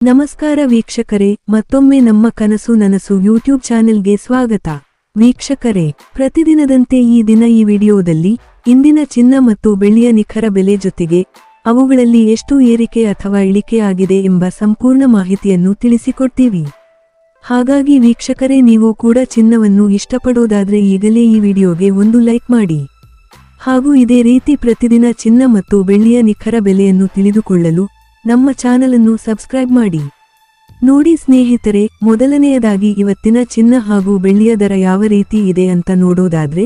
ನಮಸ್ಕಾರ ವೀಕ್ಷಕರೇ, ಮತ್ತೊಮ್ಮೆ ನಮ್ಮ ಕನಸು ನನಸು ಯೂಟ್ಯೂಬ್ ಚಾನೆಲ್ಗೆ ಸ್ವಾಗತ. ವೀಕ್ಷಕರೇ, ಪ್ರತಿದಿನದಂತೆ ಈ ದಿನ ಈ ವಿಡಿಯೋದಲ್ಲಿ ಇಂದಿನ ಚಿನ್ನ ಮತ್ತು ಬೆಳ್ಳಿಯ ನಿಖರ ಬೆಲೆ ಜೊತೆಗೆ ಅವುಗಳಲ್ಲಿ ಎಷ್ಟು ಏರಿಕೆ ಅಥವಾ ಇಳಿಕೆ ಆಗಿದೆ ಎಂಬ ಸಂಪೂರ್ಣ ಮಾಹಿತಿಯನ್ನು ತಿಳಿಸಿಕೊಡ್ತೀವಿ. ಹಾಗಾಗಿ ವೀಕ್ಷಕರೇ, ನೀವು ಕೂಡ ಚಿನ್ನವನ್ನು ಇಷ್ಟಪಡೋದಾದ್ರೆ ಈಗಲೇ ಈ ವಿಡಿಯೋಗೆ ಒಂದು ಲೈಕ್ ಮಾಡಿ. ಹಾಗೂ ಇದೇ ರೀತಿ ಪ್ರತಿದಿನ ಚಿನ್ನ ಮತ್ತು ಬೆಳ್ಳಿಯ ನಿಖರ ಬೆಲೆಯನ್ನು ತಿಳಿದುಕೊಳ್ಳಲು ನಮ್ಮ ಚಾನಲನ್ನು ಸಬ್ಸ್ಕ್ರೈಬ್ ಮಾಡಿ. ನೋಡಿ ಸ್ನೇಹಿತರೆ, ಮೊದಲನೆಯದಾಗಿ ಇವತ್ತಿನ ಚಿನ್ನ ಹಾಗೂ ಬೆಳ್ಳಿಯ ದರ ಯಾವ ರೀತಿ ಇದೆ ಅಂತ ನೋಡೋದಾದ್ರೆ,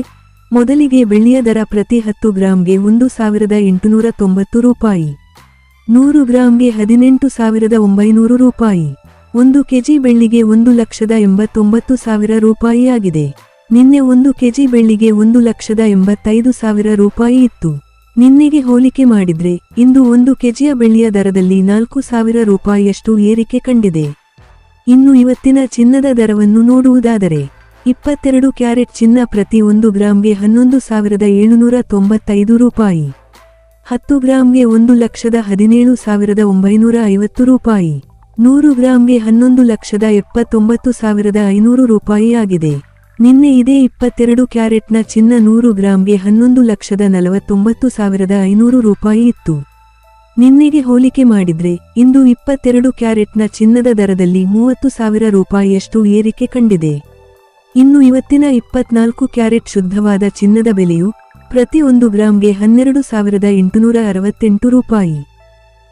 ಮೊದಲಿಗೆ ಬೆಳ್ಳಿಯ ದರ ಪ್ರತಿ 10 ಗ್ರಾಂಗೆ 1890 ರೂಪಾಯಿ, 100 ಗ್ರಾಂಗೆ 18,900 ರೂಪಾಯಿ, 1 ಕೆಜಿ ಬೆಳ್ಳಿಗೆ 1,89,000 ರೂಪಾಯಿ ಆಗಿದೆ. ನಿನ್ನೆ 1 ಕೆಜಿ ಬೆಳ್ಳಿಗೆ 1,85,000 ರೂಪಾಯಿ ಇತ್ತು. ನಿನ್ನೆಗೆ ಹೋಲಿಕೆ ಮಾಡಿದ್ರೆ ಇಂದು 1 ಕೆಜಿಯ ಬೆಳ್ಳಿಯ ದರದಲ್ಲಿ 4,000 ರೂಪಾಯಿಯಷ್ಟು ಏರಿಕೆ ಕಂಡಿದೆ. ಇನ್ನು ಇವತ್ತಿನ ಚಿನ್ನದ ದರವನ್ನು ನೋಡುವುದಾದರೆ, 22 ಕ್ಯಾರೆಟ್ ಚಿನ್ನ ಪ್ರತಿ 1 ಗ್ರಾಂಗೆ 11,795 ರೂಪಾಯಿ, 10 ಗ್ರಾಂಗೆ 1,17,950 ರೂಪಾಯಿ, 100 ಗ್ರಾಂಗೆ 11,79,500 ರೂಪಾಯಿ ಆಗಿದೆ. ನಿನ್ನೆ ಇದೇ 22 ಕ್ಯಾರೆಟ್ನ ಚಿನ್ನ 100 ಗ್ರಾಂಗೆ 11,49,500 ರೂಪಾಯಿ ಇತ್ತು. ನಿನ್ನೆಗೆ ಹೋಲಿಕೆ ಮಾಡಿದ್ರೆ ಇಂದು 22 ಕ್ಯಾರೆಟ್ನ ಚಿನ್ನದ ದರದಲ್ಲಿ 30,000 ರೂಪಾಯಿಯಷ್ಟು ಏರಿಕೆ ಕಂಡಿದೆ. ಇನ್ನು ಇವತ್ತಿನ 24 ಕ್ಯಾರೆಟ್ ಶುದ್ಧವಾದ ಚಿನ್ನದ ಬೆಲೆಯು ಪ್ರತಿ 1 ಗ್ರಾಂಗೆ 12,868 ರೂಪಾಯಿ,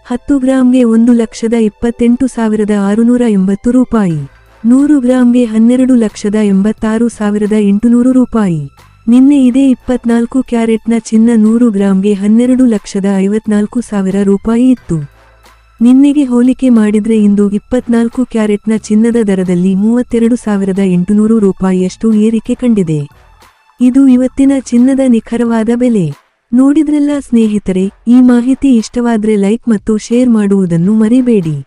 10 ಗ್ರಾಂಗೆ 1,28,680 ರೂಪಾಯಿ, 100 ಗ್ರಾಂಗೆ 12,86,800 ರೂಪಾಯಿ. ನಿನ್ನೆ ಇದೇ 24 ಕ್ಯಾರೆಟ್ನ ಚಿನ್ನ 100 ಗ್ರಾಂಗೆ 12,54,000 ರೂಪಾಯಿ ಇತ್ತು. ನಿನ್ನೆಗೆ ಹೋಲಿಕೆ ಮಾಡಿದ್ರೆ ಇಂದು 24 ಕ್ಯಾರೆಟ್ನ ಚಿನ್ನದ ದರದಲ್ಲಿ 32,800 ರೂಪಾಯಿಯಷ್ಟು ಏರಿಕೆ ಕಂಡಿದೆ. ಇದು ಇವತ್ತಿನ ಚಿನ್ನದ ನಿಖರವಾದ ಬೆಲೆ. ನೋಡಿದ್ರಲ್ಲ ಸ್ನೇಹಿತರೆ, ಈ ಮಾಹಿತಿ ಇಷ್ಟವಾದ್ರೆ ಲೈಕ್ ಮತ್ತು ಶೇರ್ ಮಾಡುವುದನ್ನು ಮರಿಬೇಡಿ.